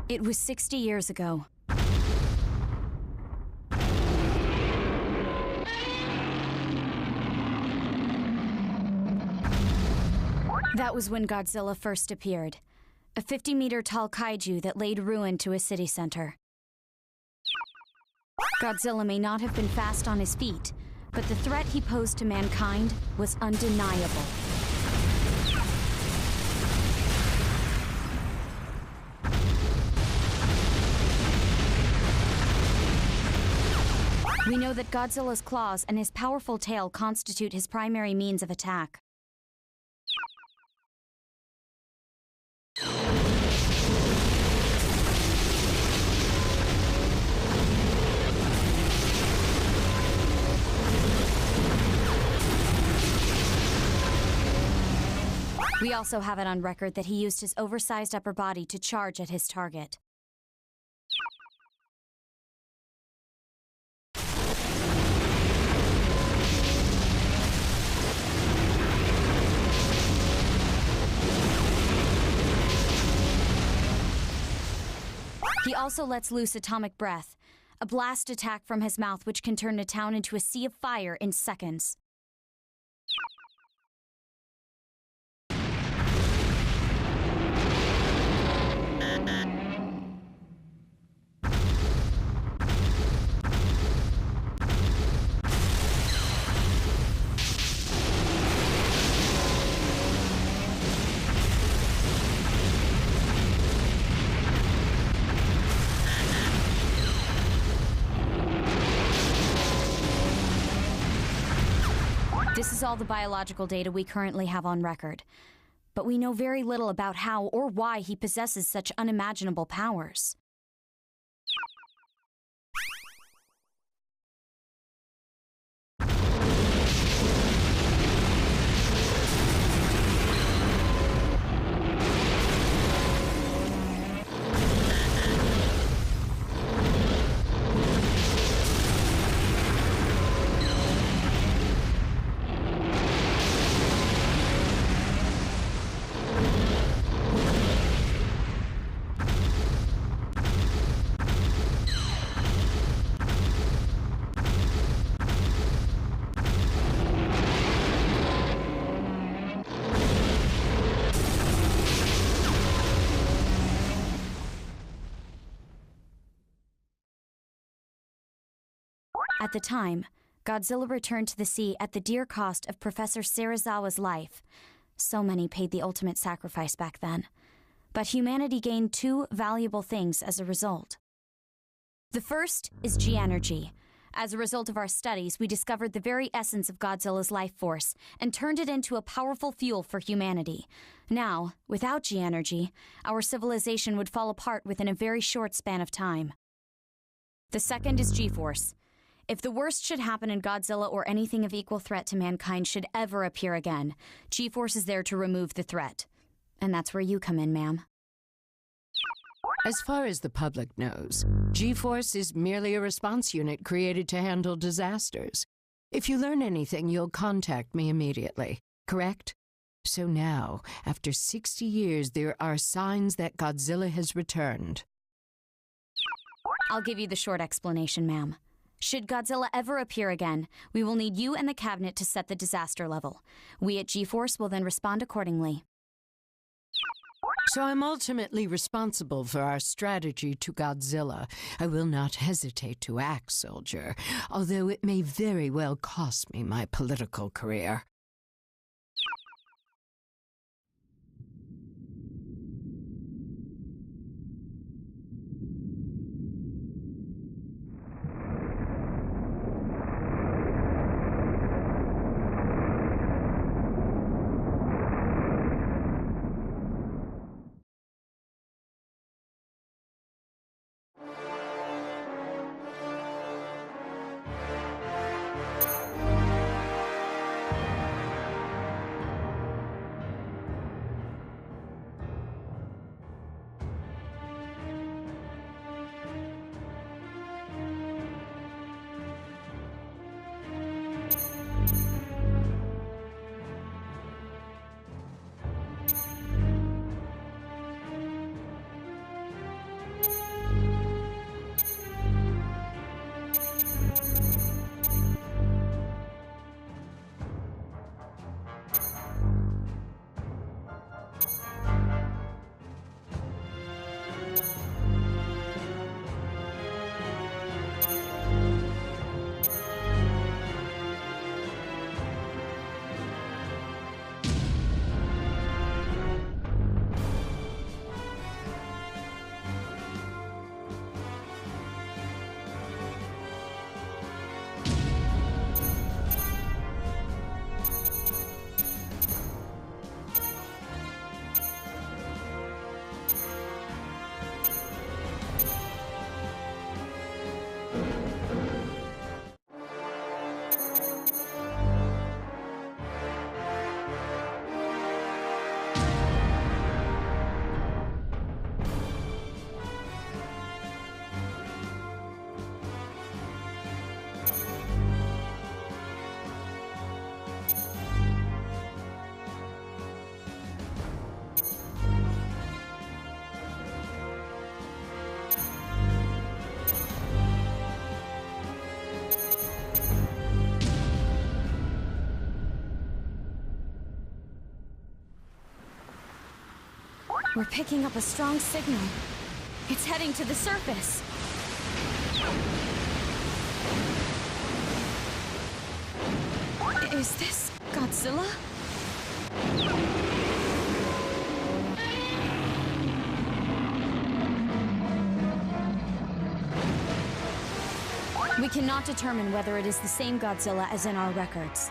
It was 60 years ago. That was when Godzilla first appeared. A 50-meter-tall kaiju that laid ruin to a city center. Godzilla may not have been fast on his feet, but the threat he posed to mankind was undeniable. We know that Godzilla's claws and his powerful tail constitute his primary means of attack. We also have it on record that he used his oversized upper body to charge at his target. He also lets loose atomic breath, a blast attack from his mouth which can turn a town into a sea of fire in seconds. This is all the biological data we currently have on record, but we know very little about how or why he possesses such unimaginable powers. At the time, Godzilla returned to the sea at the dear cost of Professor Serizawa's life. So many paid the ultimate sacrifice back then. But humanity gained two valuable things as a result. The first is G-Energy. As a result of our studies, we discovered the very essence of Godzilla's life force and turned it into a powerful fuel for humanity. Now, without G-Energy, our civilization would fall apart within a very short span of time. The second is G-Force. If the worst should happen and Godzilla or anything of equal threat to mankind should ever appear again, G-Force is there to remove the threat. And that's where you come in, ma'am. As far as the public knows, G-Force is merely a response unit created to handle disasters. If you learn anything, you'll contact me immediately, correct? So now, after 60 years, there are signs that Godzilla has returned. I'll give you the short explanation, ma'am. Should Godzilla ever appear again, we will need you and the cabinet to set the disaster level. We at G-Force will then respond accordingly. So I'm ultimately responsible for our strategy to Godzilla. I will not hesitate to act, soldier, although it may very well cost me my political career. We're picking up a strong signal. It's heading to the surface. Is this Godzilla? We cannot determine whether it is the same Godzilla as in our records.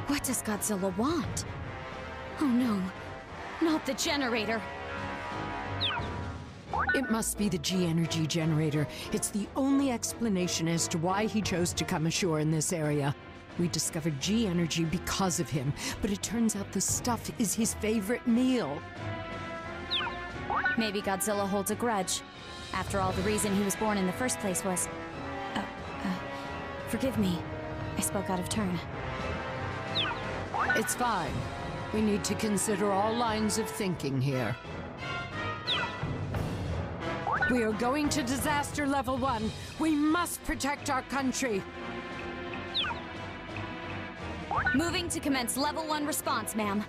What does Godzilla want? Oh no, not the generator. It must be the G-Energy generator. It's the only explanation as to why he chose to come ashore in this area. We discovered G-Energy because of him, but it turns out the stuff is his favorite meal. Maybe Godzilla holds a grudge. After all, the reason he was born in the first place was... forgive me. I spoke out of turn. It's fine. We need to consider all lines of thinking here. We are going to disaster level 1. We must protect our country. Moving to commence level 1 response, ma'am.